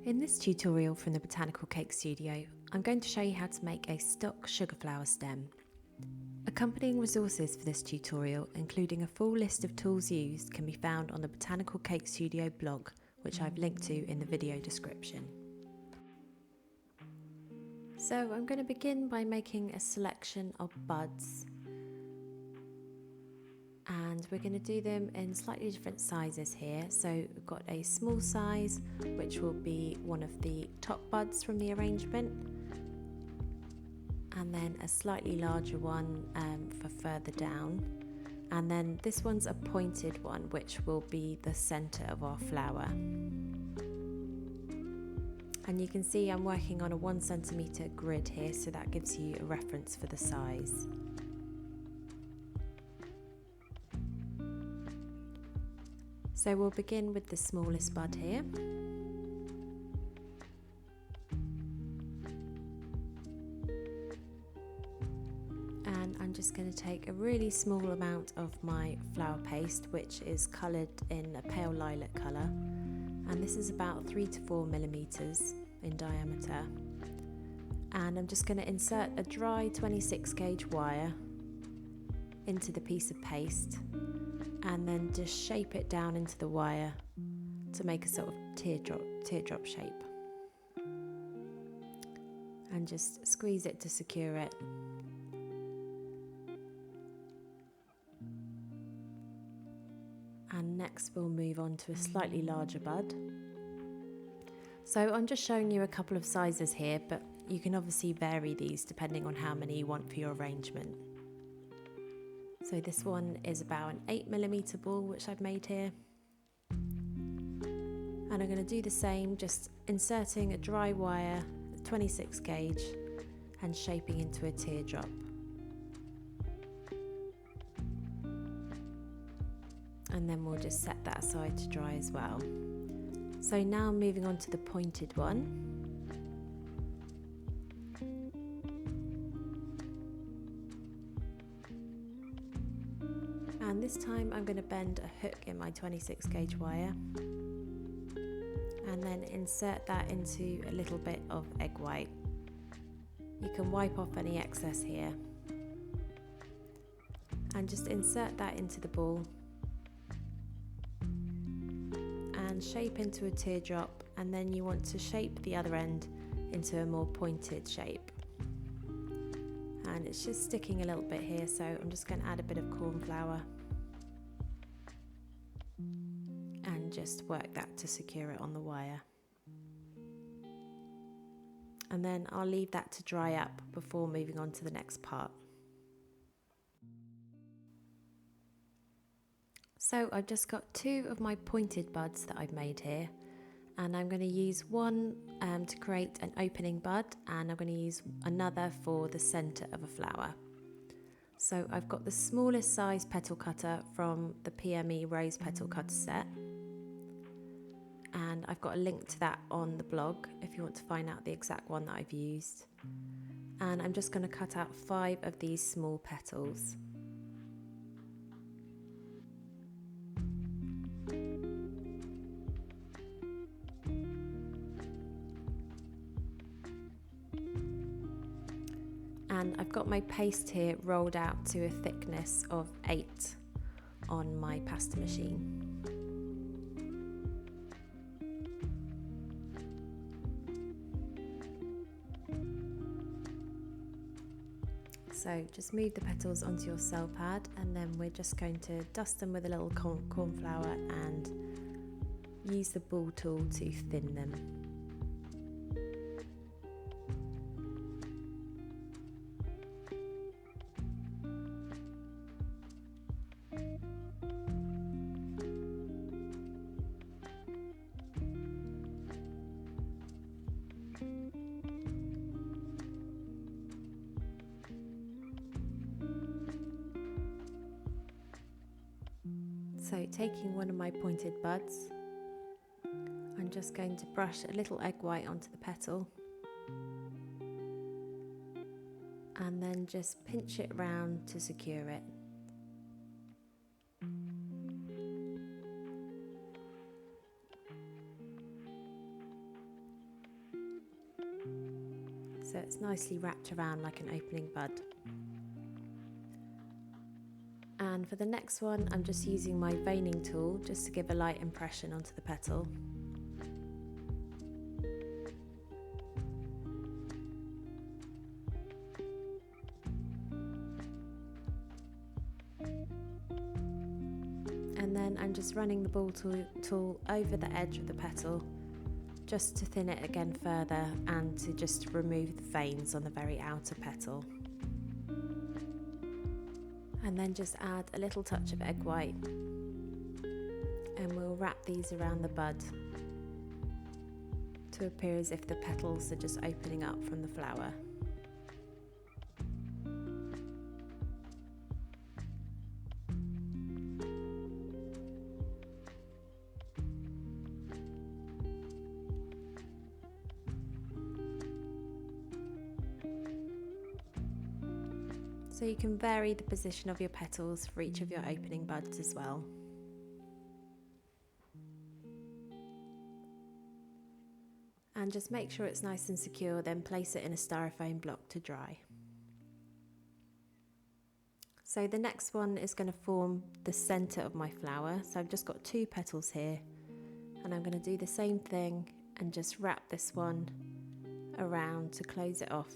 In this tutorial from the Botanical Cake Studio, I'm going to show you how to make a stock sugar flower stem. Accompanying resources for this tutorial, including a full list of tools used, can be found on the Botanical Cake Studio blog, which I've linked to in the video description. So I'm going to begin by making a selection of buds, and we're going to do them in slightly different sizes here. So we've got a small size, which will be one of the top buds from the arrangement, and then a slightly larger one for further down, and then this one's a pointed one, which will be the center of our flower. And you can see I'm working on a 1 centimeter grid here, so that gives you a reference for the size. So we'll begin with the smallest bud here. And I'm just going to take a really small amount of my flower paste, which is coloured in a pale lilac colour. And this is about 3 to 4 millimeters in diameter. And I'm just going to insert a dry 26 gauge wire into the piece of paste, and then just shape it down into the wire to make a sort of teardrop shape, and just squeeze it to secure it. And next we'll move on to a slightly larger bud. So I'm just showing you a couple of sizes here, but you can obviously vary these depending on how many you want for your arrangement. So this one is about an 8 millimeter ball, which I've made here. And I'm going to do the same, just inserting a dry wire, 26 gauge, and shaping into a teardrop. And then we'll just set that aside to dry as well. So now moving on to the pointed one. And this time I'm going to bend a hook in my 26 gauge wire and then insert that into a little bit of egg white. You can wipe off any excess here and just insert that into the ball and shape into a teardrop, and then you want to shape the other end into a more pointed shape. And it's just sticking a little bit here, so I'm just going to add a bit of corn flour and just work that to secure it on the wire. And then I'll leave that to dry up before moving on to the next part. So I've just got 2 of my pointed buds that I've made here, and I'm going to use one to create an opening bud, and I'm going to use another for the center of a flower. So I've got the smallest size petal cutter from the PME rose petal cutter set, and I've got a link to that on the blog if you want to find out the exact one that I've used. And I'm just going to cut out 5 of these small petals. And I've got my paste here rolled out to a thickness of 8 on my pasta machine. So just move the petals onto your cell pad, and then we're just going to dust them with a little corn flour and use the ball tool to thin them. So taking one of my pointed buds, I'm just going to brush a little egg white onto the petal and then just pinch it round to secure it. so it's nicely wrapped around like an opening bud. And for the next one, I'm just using my veining tool just to give a light impression onto the petal. And then I'm just running the ball tool over the edge of the petal just to thin it again further and to just remove the veins on the very outer petal. And then just add a little touch of egg white, and we'll wrap these around the bud to appear as if the petals are just opening up from the flower. So you can vary the position of your petals for each of your opening buds as well. And just make sure it's nice and secure, then place it in a styrofoam block to dry. So the next one is going to form the centre of my flower. So I've just got 2 petals here, and I'm going to do the same thing and just wrap this one around to close it off.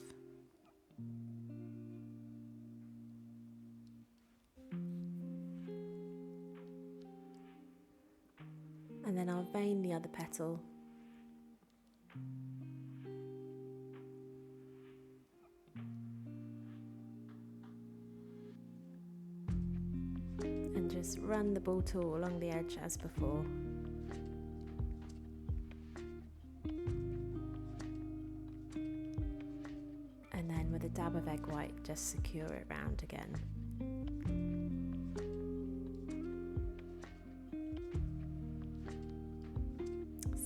And then I'll vein the other petal. And just run the ball tool along the edge as before. And then with a dab of egg white, just secure it round again.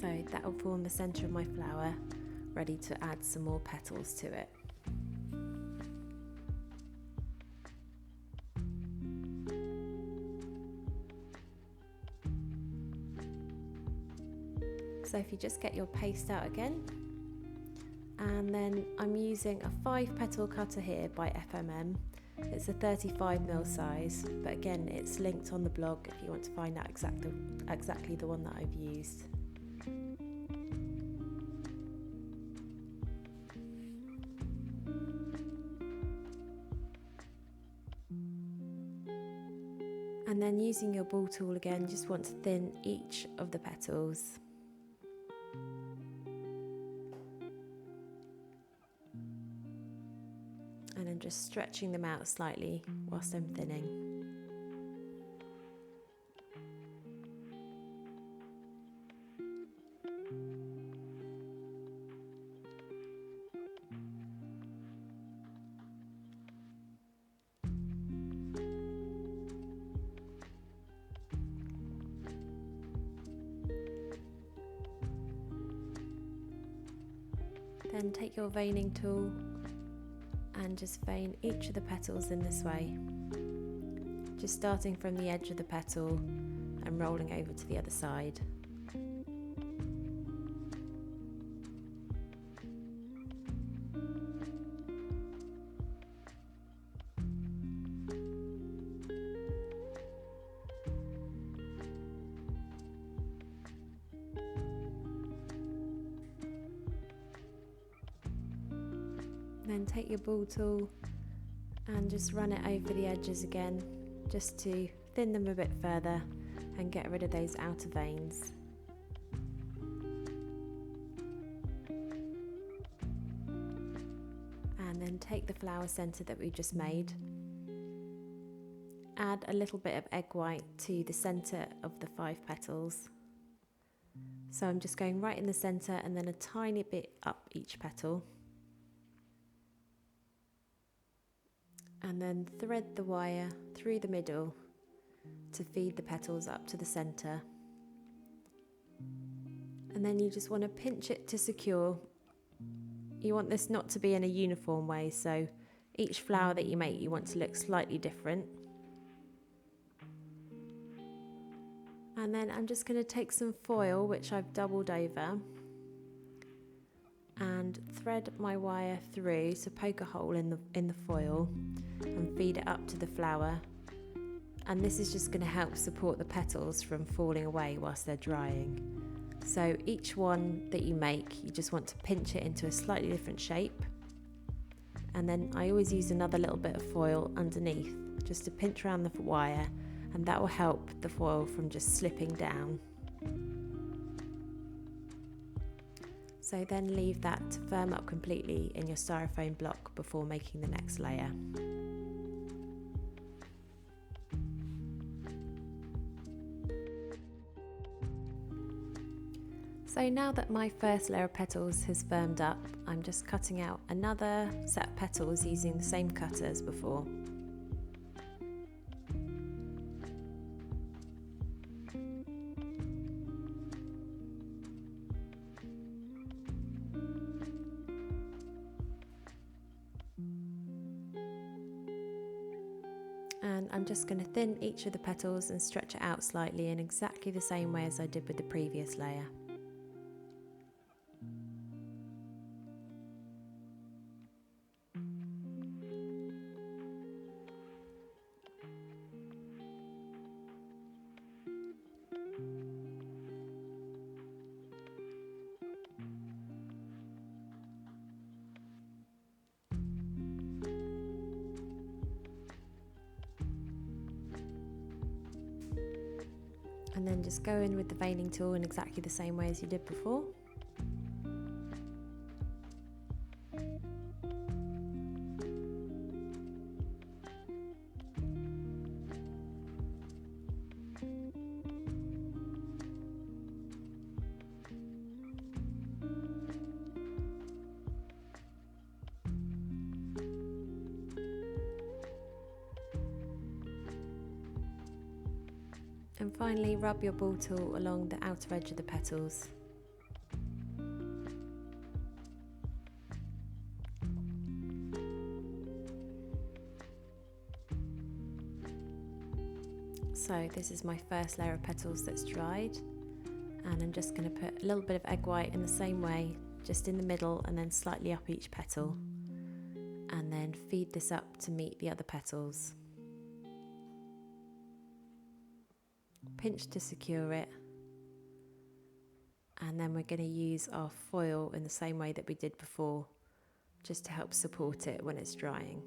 So that will form the centre of my flower, ready to add some more petals to it. So if you just get your paste out again, and then I'm using a 5 petal cutter here by FMM. It's a 35mm size, but again it's linked on the blog if you want to find out exactly the one that I've used. And then using your ball tool again, just want to thin each of the petals. And I'm just stretching them out slightly whilst I'm thinning. Then take your veining tool and just vein each of the petals in this way, just starting from the edge of the petal and rolling over to the other side. Then take your ball tool and just run it over the edges again, just to thin them a bit further and get rid of those outer veins. And then take the flower centre that we just made, add a little bit of egg white to the centre of the 5 petals. So I'm just going right in the centre and then a tiny bit up each petal. And then thread the wire through the middle to feed the petals up to the centre. And then you just want to pinch it to secure. You want this not to be in a uniform way, so each flower that you make you want to look slightly different. And then I'm just going to take some foil, which I've doubled over, and thread my wire through, so poke a hole in the foil and feed it up to the flower. And this is just going to help support the petals from falling away whilst they're drying. So each one that you make, you just want to pinch it into a slightly different shape. And then I always use another little bit of foil underneath just to pinch around the wire, and that will help the foil from just slipping down. So then leave that to firm up completely in your styrofoam block before making the next layer. So now that my first layer of petals has firmed up, I'm just cutting out another set of petals using the same cutter as before. And I'm just going to thin each of the petals and stretch it out slightly in exactly the same way as I did with the previous layer. And then just go in with the veining tool in exactly the same way as you did before. And finally, rub your ball tool along the outer edge of the petals. So this is my first layer of petals that's dried, and I'm just going to put a little bit of egg white in the same way, just in the middle and then slightly up each petal, and then feed this up to meet the other petals. Pinch to secure it, and then we're going to use our foil in the same way that we did before, just to help support it when it's drying.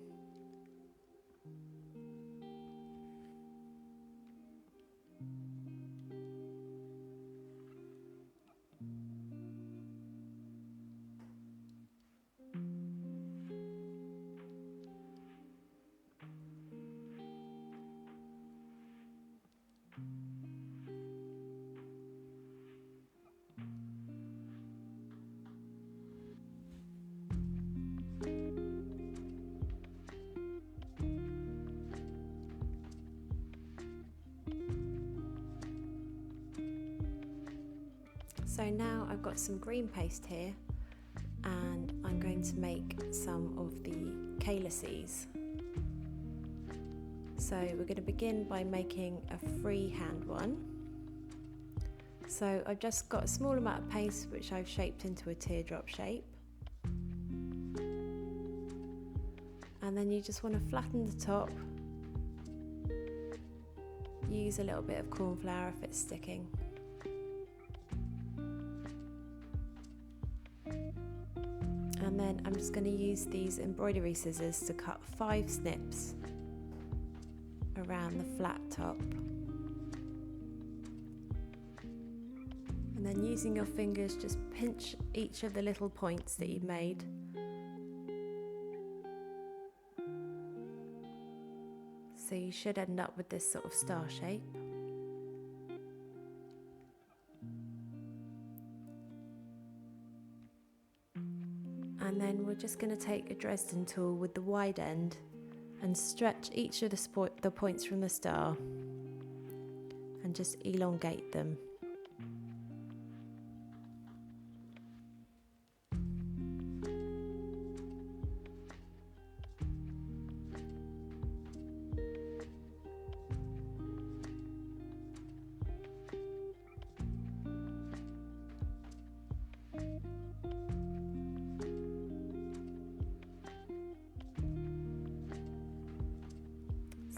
So now I've got some green paste here, and I'm going to make some of the calyxes. So we're going to begin by making a freehand one. So I've just got a small amount of paste which I've shaped into a teardrop shape. And then you just want to flatten the top. Use a little bit of corn flour if it's sticking. And then I'm just going to use these embroidery scissors to cut 5 snips around the flat top. And then using your fingers, just pinch each of the little points that you've made. So you should end up with this sort of star shape. And then we're just going to take a Dresden tool with the wide end and stretch each of the points from the star and just elongate them.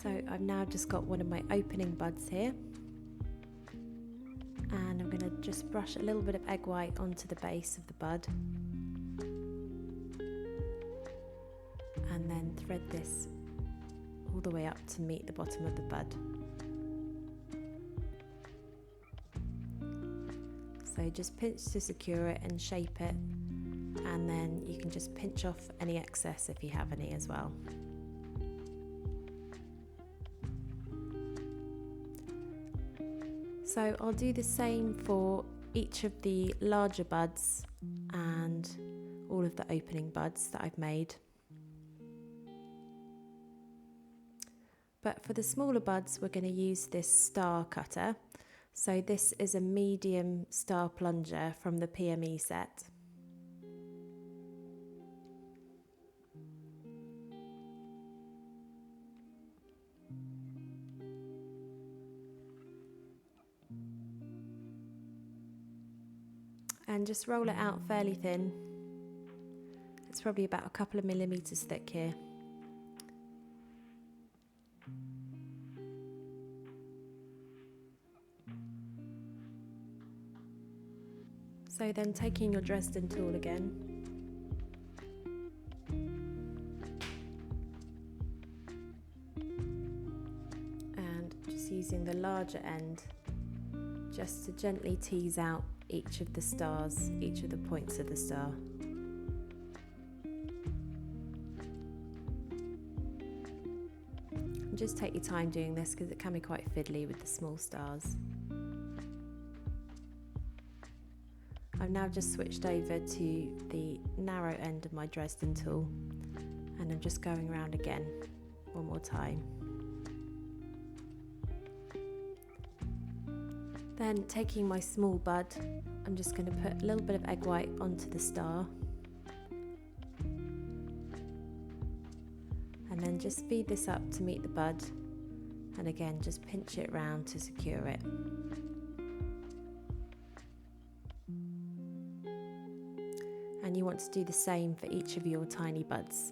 So I've now just got one of my opening buds here, and I'm going to just brush a little bit of egg white onto the base of the bud, and then thread this all the way up to meet the bottom of the bud. So just pinch to secure it and shape it, and then you can just pinch off any excess if you have any as well. So I'll do the same for each of the larger buds and all of the opening buds that I've made. But for the smaller buds, we're going to use this star cutter. So this is a medium star plunger from the PME set. And just roll it out fairly thin. It's probably about a couple of millimeters thick here. So then taking your Dresden tool again, and just using the larger end just to gently tease out each of the stars, each of the points of the star. And just take your time doing this because it can be quite fiddly with the small stars. I've now just switched over to the narrow end of my Dresden tool, and I'm just going around again one more time. Then taking my small bud, I'm just going to put a little bit of egg white onto the star, and then just feed this up to meet the bud, and again just pinch it round to secure it. And you want to do the same for each of your tiny buds.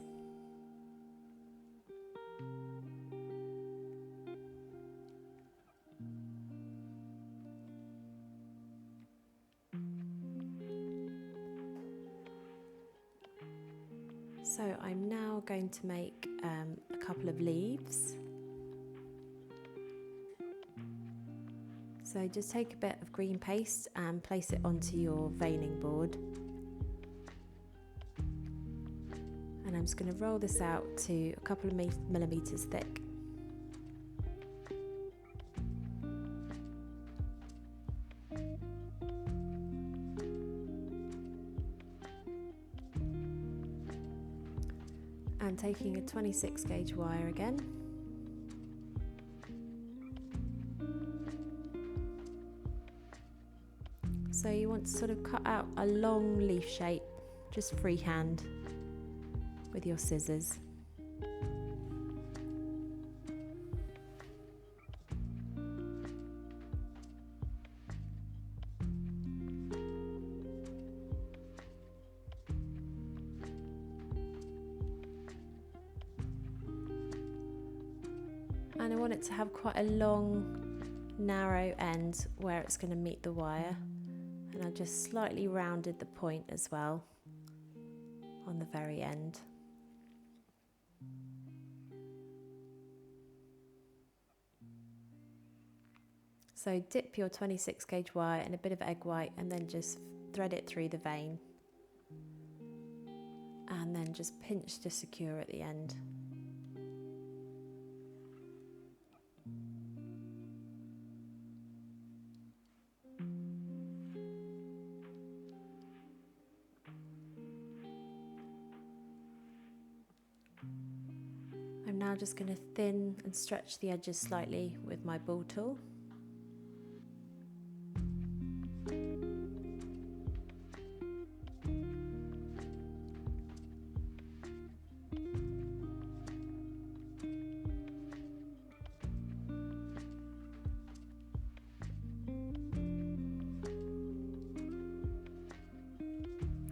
So I'm now going to make a couple of leaves. So just take a bit of green paste and place it onto your veining board. And I'm just going to roll this out to a couple of millimeters thick. And taking a 26 gauge wire again. So you want to sort of cut out a long leaf shape, just freehand with your scissors. And I want it to have quite a long, narrow end where it's going to meet the wire. And I've just slightly rounded the point as well on the very end. So dip your 26 gauge wire in a bit of egg white and then just thread it through the vein. And then just pinch to secure at the end. I'm now just going to thin and stretch the edges slightly with my ball tool.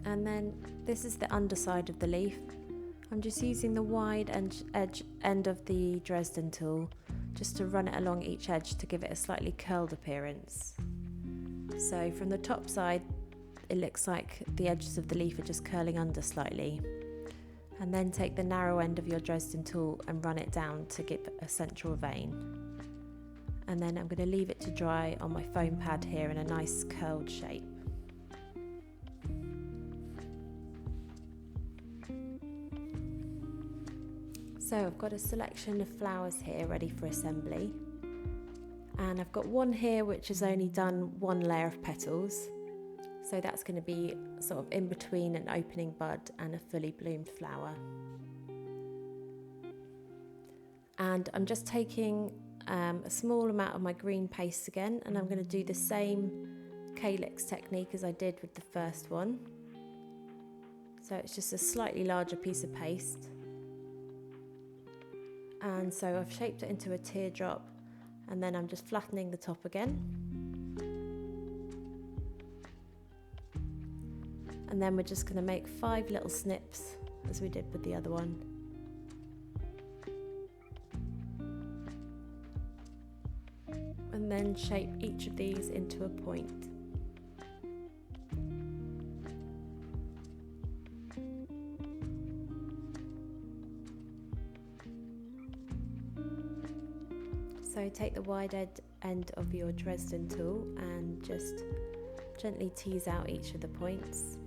And then this is the underside of the leaf. I'm just using the wide end of the Dresden tool just to run it along each edge to give it a slightly curled appearance. So from the top side, it looks like the edges of the leaf are just curling under slightly. And then take the narrow end of your Dresden tool and run it down to give a central vein. And then I'm going to leave it to dry on my foam pad here in a nice curled shape. So I've got a selection of flowers here ready for assembly, and I've got one here which has only done one layer of petals, so that's going to be sort of in between an opening bud and a fully bloomed flower. And I'm just taking a small amount of my green paste again, and I'm going to do the same calyx technique as I did with the first one. So it's just a slightly larger piece of paste. And so I've shaped it into a teardrop, and then I'm just flattening the top again. And then we're just going to make 5 little snips as we did with the other one. And then shape each of these into a point. So take the wide end of your Dresden tool and just gently tease out each of the points.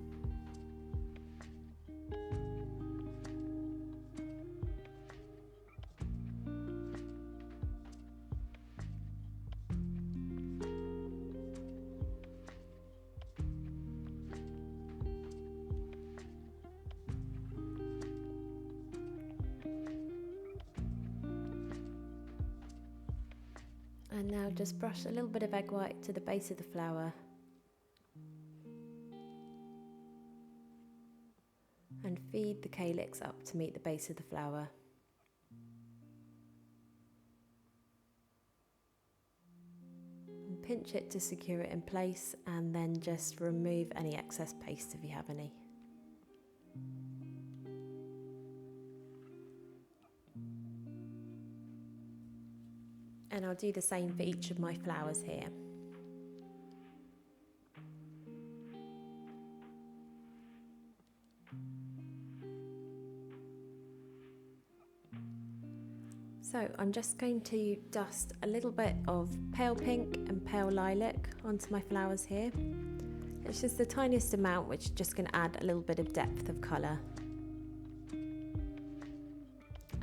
And now just brush a little bit of egg white to the base of the flower and feed the calyx up to meet the base of the flower. And pinch it to secure it in place, and then just remove any excess paste if you have any. And I'll do the same for each of my flowers here. So I'm just going to dust a little bit of pale pink and pale lilac onto my flowers here. It's just the tiniest amount, which is just going to add a little bit of depth of colour.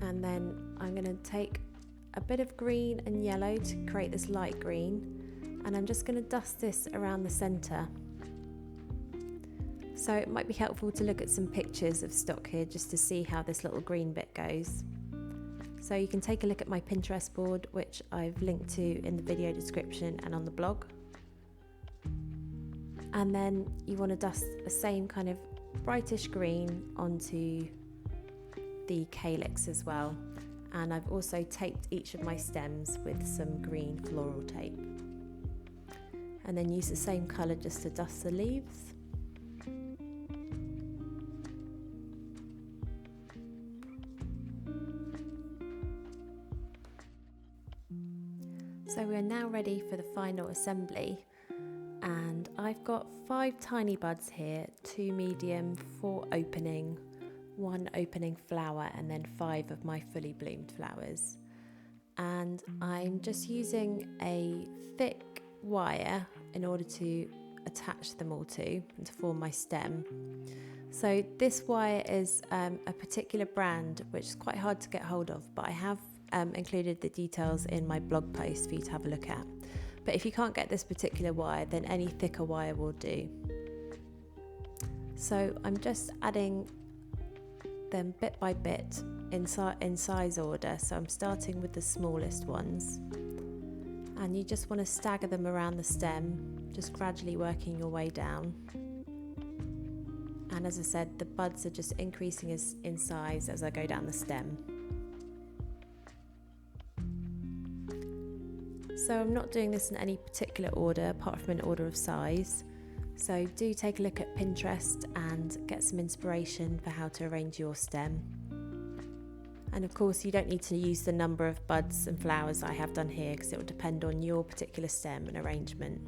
And then I'm going to take a bit of green and yellow to create this light green, and I'm just going to dust this around the centre. So it might be helpful to look at some pictures of stock here just to see how this little green bit goes. So you can take a look at my Pinterest board, which I've linked to in the video description and on the blog. And then you want to dust the same kind of brightish green onto the calyx as well. And I've also taped each of my stems with some green floral tape. And then use the same colour just to dust the leaves. So we're now ready for the final assembly. And I've got 5 tiny buds here, 2 medium, 4 opening, 1 opening flower, and then 5 of my fully bloomed flowers. And I'm just using a thick wire in order to attach them all to and to form my stem. So this wire is a particular brand which is quite hard to get hold of, but I have included the details in my blog post for you to have a look at. But if you can't get this particular wire, then any thicker wire will do. So I'm just adding them bit by bit in size order. So I'm starting with the smallest ones, and you just want to stagger them around the stem, just gradually working your way down. And as I said, the buds are just increasing in size as I go down the stem. So I'm not doing this in any particular order apart from an order of size. So do take a look at Pinterest and get some inspiration for how to arrange your stem. And of course you don't need to use the number of buds and flowers I have done here because it will depend on your particular stem and arrangement.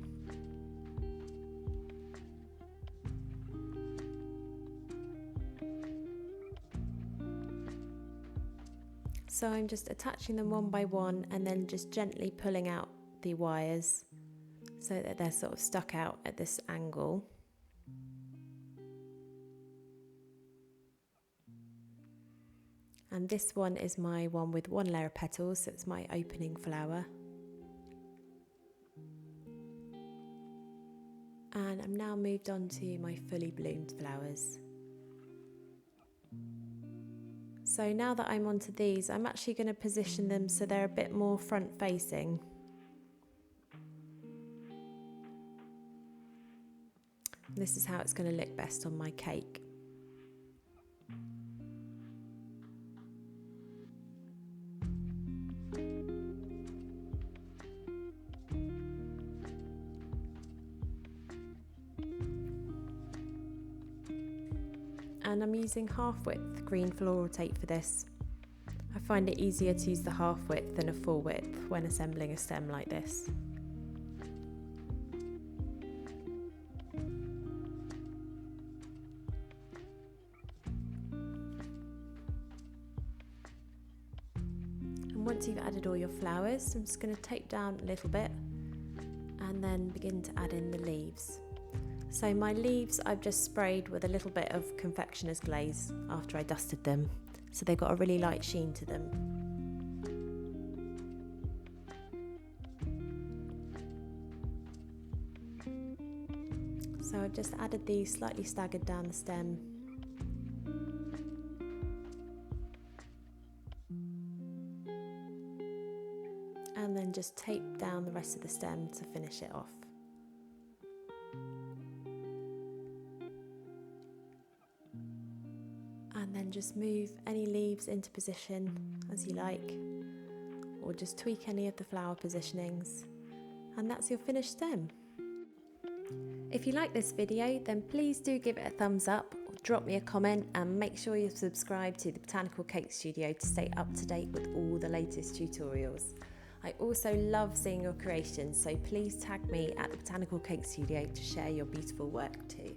So I'm just attaching them one by one and then just gently pulling out the wires so that they're sort of stuck out at this angle. And this one is my one with one layer of petals, so it's my opening flower. And I'm now moved on to my fully bloomed flowers. So now that I'm onto these, I'm actually going to position them so they're a bit more front facing. This is how it's going to look best on my cake. And I'm using half width green floral tape for this. I find it easier to use the half width than a full width when assembling a stem like this. And once you've added all your flowers, I'm just going to tape down a little bit and then begin to add in the leaves. So my leaves I've just sprayed with a little bit of confectioner's glaze after I dusted them, so they've got a really light sheen to them. So I've just added these slightly staggered down the stem. And then just tape down the rest of the stem to finish it off. And then just move any leaves into position as you like, or just tweak any of the flower positionings, and that's your finished stem. If you like this video, then please do give it a thumbs up, or drop me a comment, and make sure you're subscribed to the Botanical Cake Studio to stay up to date with all the latest tutorials. I also love seeing your creations, so please tag me at the Botanical Cake Studio to share your beautiful work too.